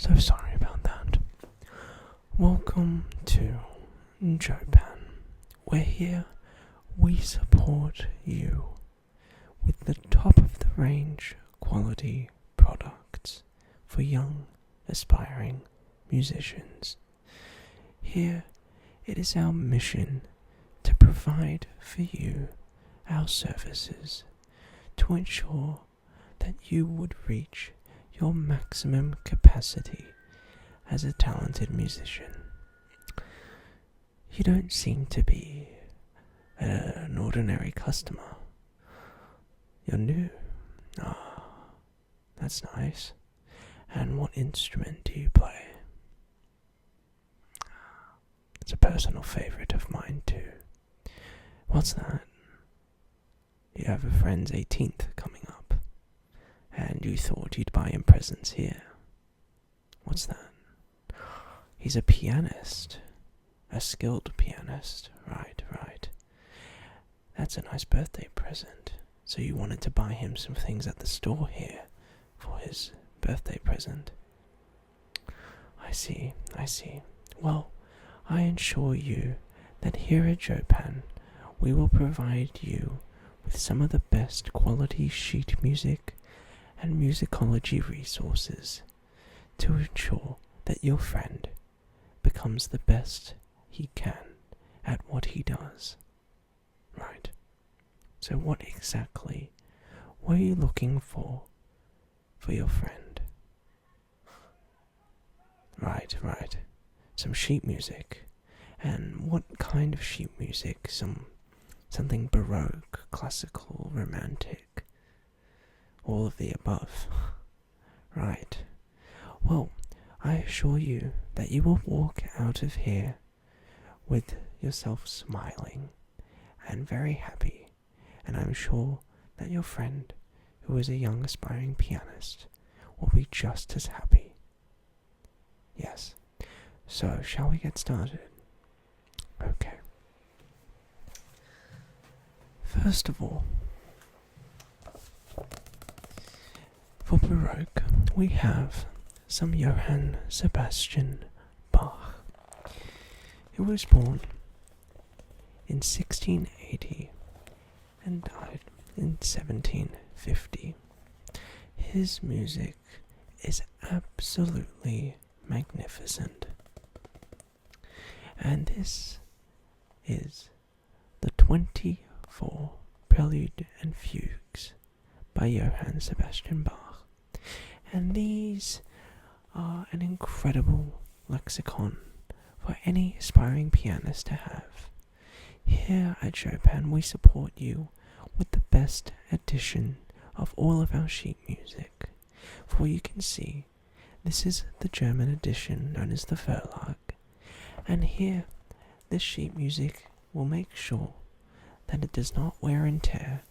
So sorry about that. Welcome to Jopin. We're here. We support you with the top of the range quality products for young, aspiring musicians. Here, it is our mission to provide for you our services to ensure that you would reach your maximum capacity as a talented musician. You don't seem to be an ordinary customer. You're new. Ah, that's nice. And what instrument do you play? It's a personal favourite of mine too. What's that? You have a friend's 18th coming up, and you thought you'd buy him presents here. What's that? He's a pianist. A skilled pianist. Right. That's a nice birthday present. So you wanted to buy him some things at the store here for his birthday present. I see. Well, I assure you that here at Jopin, we will provide you with some of the best quality sheet music and musicology resources to ensure that your friend becomes the best he can at what he does. Right. So what exactly were you looking for your friend? Right. Some sheet music. And what kind of sheet music? Something baroque, classical, romantic? All of the above. Right. Well, I assure you that you will walk out of here with yourself smiling and very happy, and I'm sure that your friend, who is a young aspiring pianist, will be just as happy. Yes. So, shall we get started? Okay. First of all, for Baroque, we have some Johann Sebastian Bach. He was born in 1680 and died in 1750. His music is absolutely magnificent. And this is the 24 Prelude and Fugues by Johann Sebastian Bach. And these are an incredible lexicon for any aspiring pianist to have. Here at Jopin, we support you with the best edition of all of our sheet music. For you can see, this is the German edition known as the Verlag. And here, this sheet music will make sure that it does not wear and tear,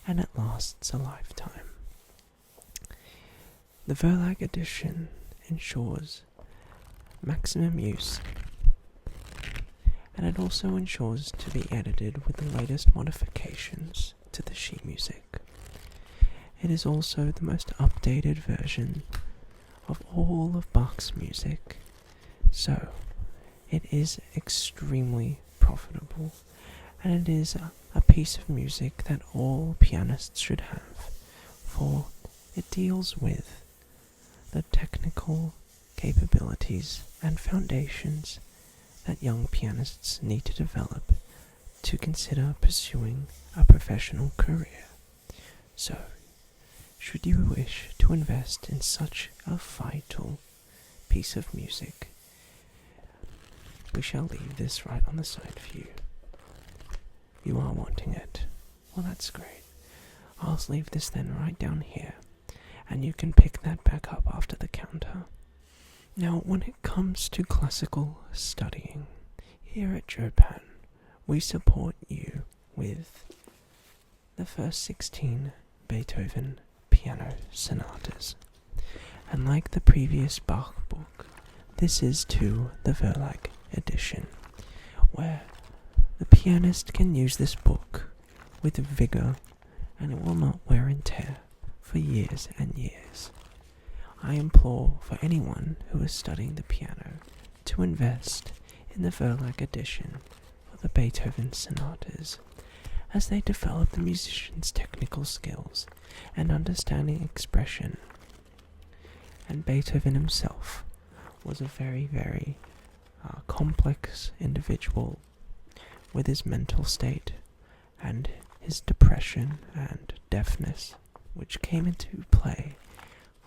and it lasts a lifetime. The Verlag edition ensures maximum use, and it also ensures to be edited with the latest modifications to the sheet music. It is also the most updated version of all of Bach's music, so it is extremely profitable, and it is a piece of music that all pianists should have, for it deals with the technical capabilities and foundations that young pianists need to develop to consider pursuing a professional career. So, should you wish to invest in such a vital piece of music, we shall leave this right on the side for you. You are wanting it. Well, that's great. I'll leave this then right down here, and you can pick that back up after the counter. Now, when it comes to classical studying, here at Jopin, we support you with the first 16 Beethoven piano sonatas. And like the previous Bach book, this is to the Verlag edition, where the pianist can use this book with vigor, and it will not wear and tear for years and years. I implore for anyone who is studying the piano to invest in the Verlag edition of the Beethoven sonatas, as they develop the musician's technical skills and understanding expression. And Beethoven himself was a very, very complex individual with his mental state and his depression and deafness, which came into play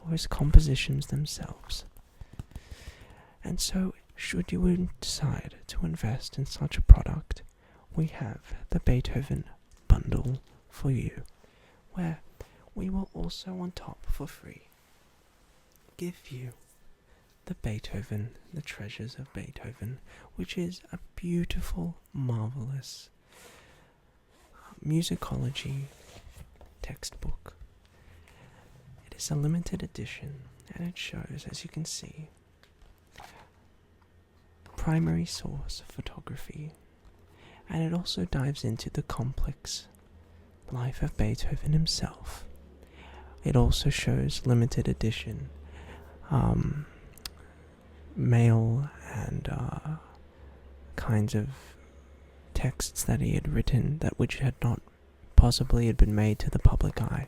for his compositions themselves. And so, should you decide to invest in such a product, we have the Beethoven bundle for you, where we will also on top for free give you the Beethoven, the Treasures of Beethoven, which is a beautiful, marvelous musicology textbook. It is a limited edition, and it shows, as you can see, primary source photography, and it also dives into the complex life of Beethoven himself. It also shows limited edition mail and kinds of texts that he had written that which had not possibly had been made to the public eye.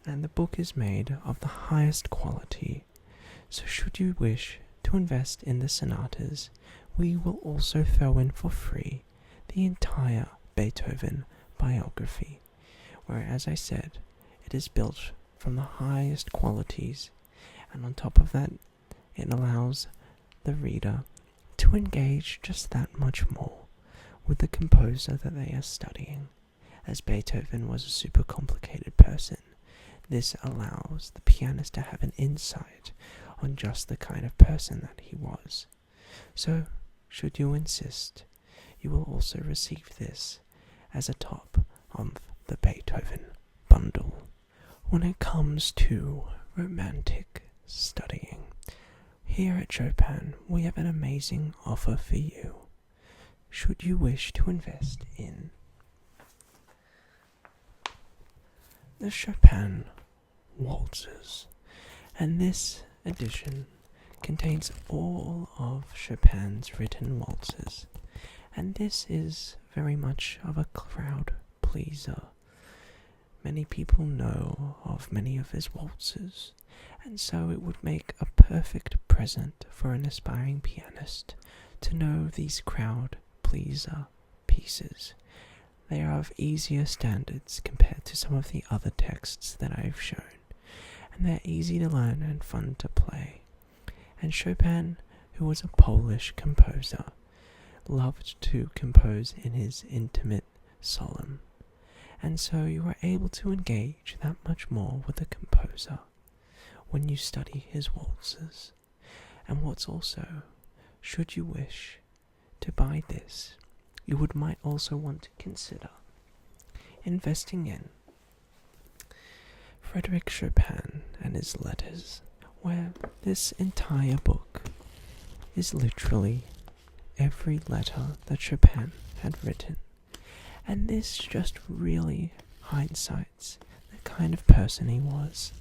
And the book is made of the highest quality, so should you wish to invest in the sonatas, we will also throw in for free the entire Beethoven biography, where, as I said, it is built from the highest qualities, and on top of that, it allows the reader to engage just that much more with the composer that they are studying. As Beethoven was a super complicated person, this allows the pianist to have an insight on just the kind of person that he was. So, should you insist, you will also receive this as a top of the Beethoven bundle. When it comes to romantic studying, here at Jopin, we have an amazing offer for you. Should you wish to invest in the Chopin waltzes, and this edition contains all of Chopin's written waltzes, and this is very much of a crowd pleaser. Many people know of many of his waltzes, and so it would make a perfect present for an aspiring pianist to know these crowd pleaser pieces. They are of easier standards compared to some of the other texts that I've shown, and they're easy to learn and fun to play. And Chopin, who was a Polish composer, loved to compose in his intimate solemn, and so you are able to engage that much more with the composer when you study his waltzes. And what's also, should you wish to buy this, you might also want to consider investing in Frédéric Chopin and his letters, where this entire book is literally every letter that Chopin had written. And this just really hindsights the kind of person he was,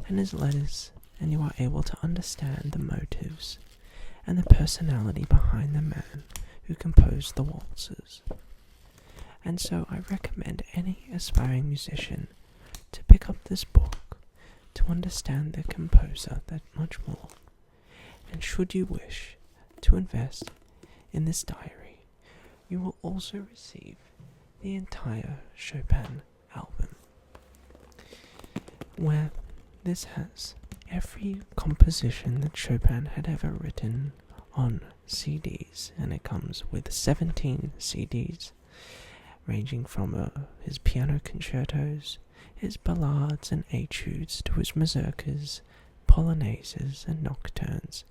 and his letters, and you are able to understand the motives and the personality behind the man who composed the waltzes. And so I recommend any aspiring musician to pick up this book to understand the composer that much more. And should you wish to invest in this diary, you will also receive the entire Chopin album, where this has every composition that Chopin had ever written on CDs, and it comes with 17 CDs, ranging from his piano concertos, his ballades and etudes, to his mazurkas, polonaises and nocturnes,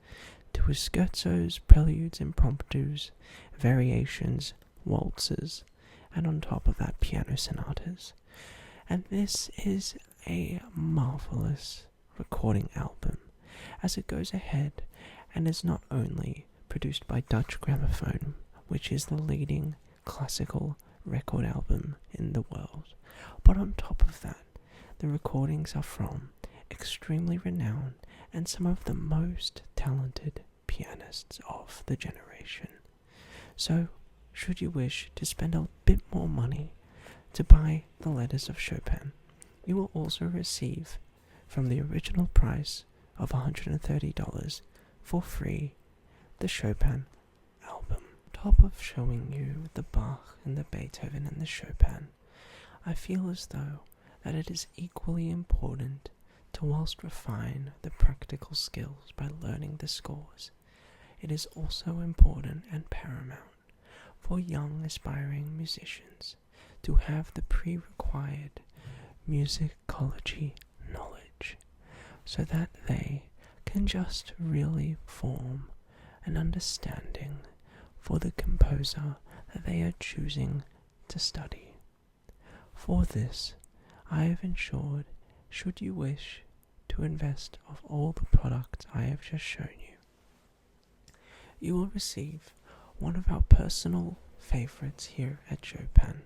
to his scherzos, preludes, impromptus, variations, waltzes, and on top of that, piano sonatas. And this is a marvelous recording album, as it goes ahead and is not only produced by Dutch Gramophone, which is the leading classical record album in the world, but on top of that, the recordings are from extremely renowned and some of the most talented pianists of the generation. So, should you wish to spend a bit more money to buy the letters of Chopin, you will also receive, from the original price of $130 for free, the Chopin album. On top of showing you the Bach and the Beethoven and the Chopin, I feel as though that it is equally important to, whilst refine the practical skills by learning the scores, it is also important and paramount for young aspiring musicians to have the pre-required musicology knowledge, so that they can just really form an understanding for the composer that they are choosing to study. For this, I have ensured, should you wish to invest of all the products I have just shown you, you will receive one of our personal favorites here at Jopin,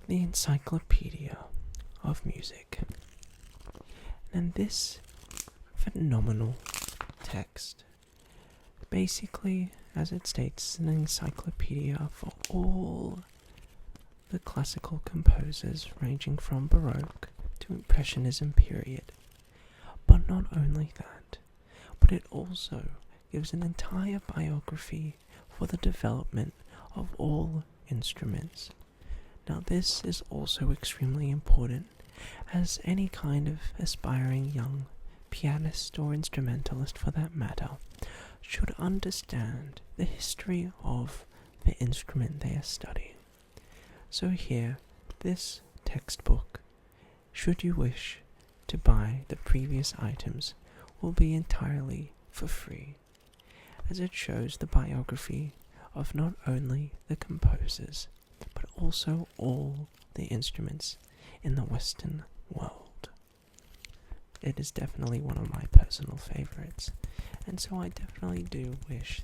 the Encyclopedia of Music. And this phenomenal text, basically, as it states, is an encyclopedia for all the classical composers ranging from Baroque to Impressionism period. But not only that, but it also gives an entire biography for the development of all instruments. Now this is also extremely important, as any kind of aspiring young pianist or instrumentalist for that matter should understand the history of the instrument they are studying. So here, this textbook, should you wish to buy the previous items, will be entirely for free, as it shows the biography of not only the composers, but also all the instruments in the Western world. It is definitely one of my personal favorites, and so I definitely do wish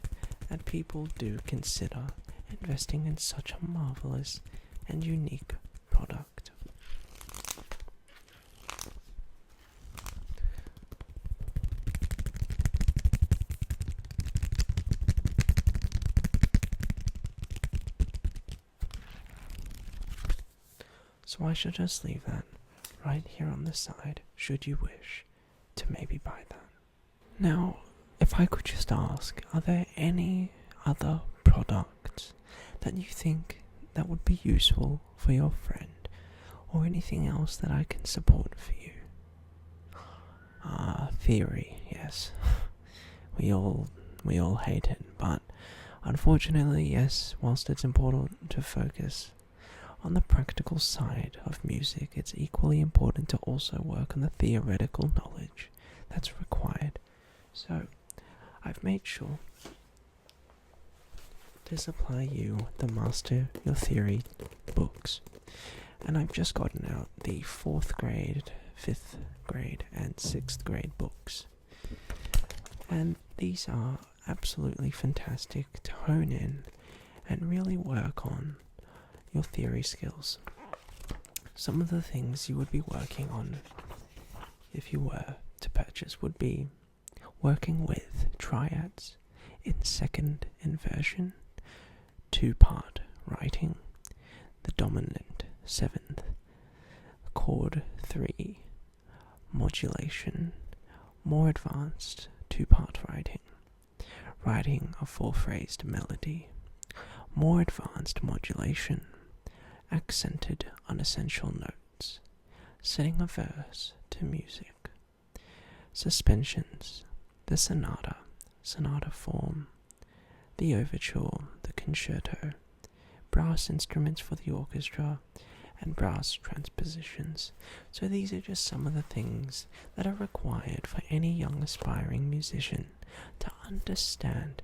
that people do consider investing in such a marvelous and unique product. So I shall just leave that right here on the side, should you wish to maybe buy that. Now, if I could just ask, are there any other products that you think that would be useful for your friend, or anything else that I can support for you? Theory, yes. We all hate it, but unfortunately, yes, whilst it's important to focus on the practical side of music, it's equally important to also work on the theoretical knowledge that's required. So, I've made sure to supply you the Master Your Theory books, and I've just gotten out the 4th grade, 5th grade, and 6th grade books. And these are absolutely fantastic to hone in and really work on your theory skills. Some of the things you would be working on if you were to purchase would be working with triads in 2nd inversion, 2-part writing, the dominant 7th, chord 3, modulation, more advanced 2-part writing, writing a 4-phrased melody, more advanced modulation, accented unessential notes, setting a verse to music, suspensions, the sonata, sonata form, the overture, the concerto, brass instruments for the orchestra, and brass transpositions. So these are just some of the things that are required for any young aspiring musician to understand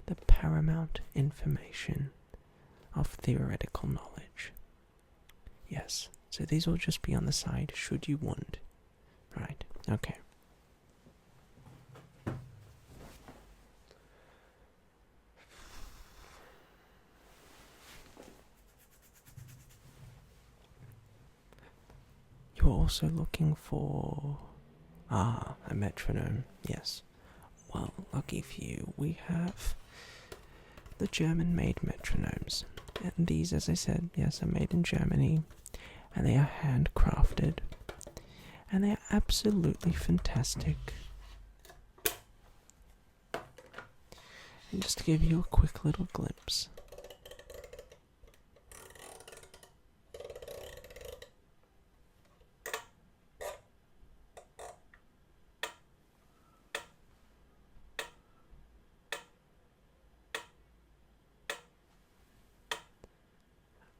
the paramount information of theoretical knowledge. Yes, so these will just be on the side should you want. Right, okay. You will also looking for... a metronome, yes. Well, lucky for you, we have the German-made metronomes. And these, as I said, yes, are made in Germany, and they are handcrafted. And they are absolutely fantastic. And just to give you a quick little glimpse.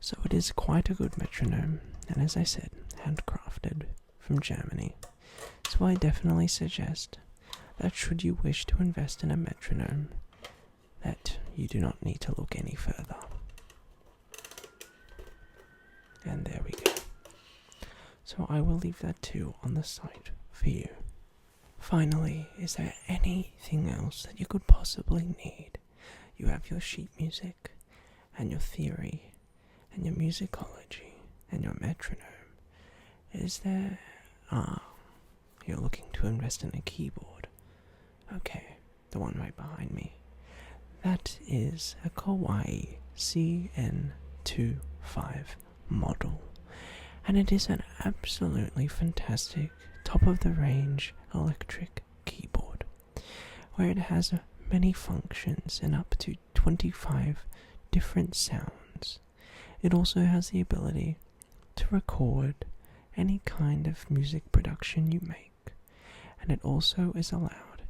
So it is quite a good metronome, and as I said, handcrafted from Germany. So I definitely suggest that should you wish to invest in a metronome, that you do not need to look any further. And there we go. So I will leave that too on the site for you. Finally, is there anything else that you could possibly need? You have your sheet music, and your theory, and your musicology, and your metronome. Is there... you're looking to invest in a keyboard. Okay, the one right behind me. That is a Kawaii CN25 model. And it is an absolutely fantastic, top-of-the-range electric keyboard, where it has many functions and up to 25 different sounds. It also has the ability to record any kind of music production you make, and it also is allowed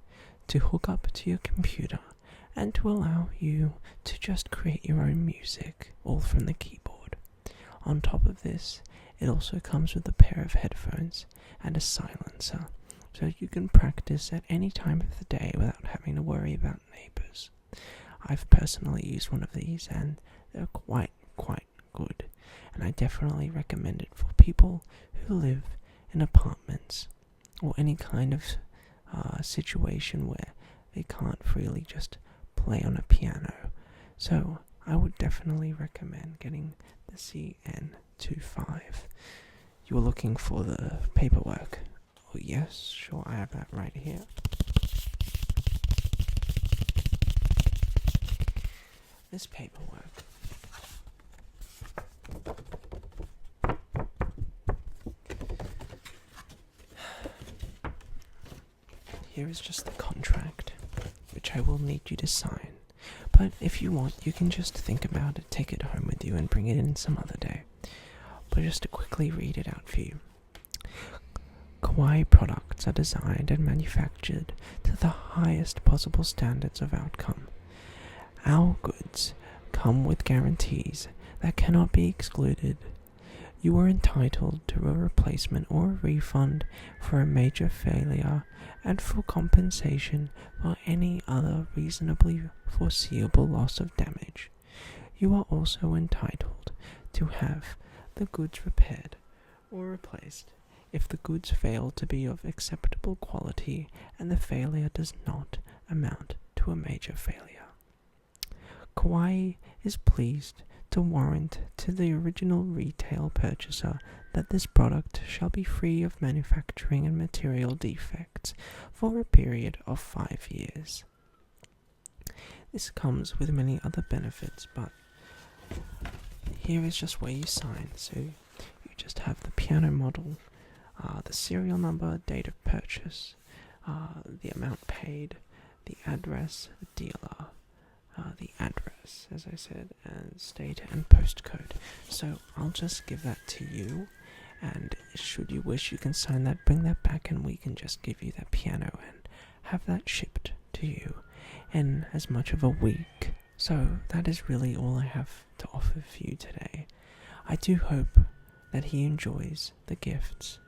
to hook up to your computer and to allow you to just create your own music, all from the keyboard. On top of this, it also comes with a pair of headphones and a silencer, so you can practice at any time of the day without having to worry about neighbours. I've personally used one of these, and they're quite good, and I definitely recommend it for people who live in apartments or any kind of situation where they can't freely just play on a piano. So I would definitely recommend getting the CN25. You were looking for the paperwork. Oh yes, sure, I have that right here. This paperwork here is just the contract, which I will need you to sign. But if you want, you can just think about it, take it home with you, and bring it in some other day. But just to quickly read it out for you. Kawaii products are designed and manufactured to the highest possible standards of outcome. Our goods come with guarantees that cannot be excluded. You are entitled to a replacement or a refund for a major failure and for compensation for any other reasonably foreseeable loss of damage. You are also entitled to have the goods repaired or replaced if the goods fail to be of acceptable quality and the failure does not amount to a major failure. Kawaii is pleased to warrant to the original retail purchaser that this product shall be free of manufacturing and material defects for a period of 5 years. This comes with many other benefits, but here is just where you sign. So you just have the piano model, the serial number, date of purchase, the amount paid, the address, the dealer, the address, as I said, and state and postcode. So I'll just give that to you, and should you wish, you can sign that, bring that back, and we can just give you that piano and have that shipped to you in as much of a week. So that is really all I have to offer for you today. I do hope that he enjoys the gifts,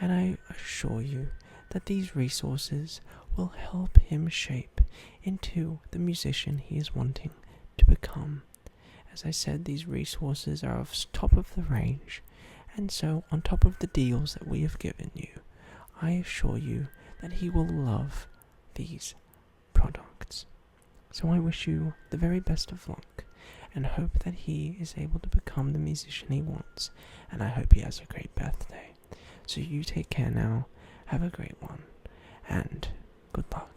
and I assure you that these resources will help him shape into the musician he is wanting to become. As I said, these resources are of top of the range, and so on top of the deals that we have given you, I assure you that he will love these products. So I wish you the very best of luck, and hope that he is able to become the musician he wants, and I hope he has a great birthday. So you take care now, have a great one, and good luck.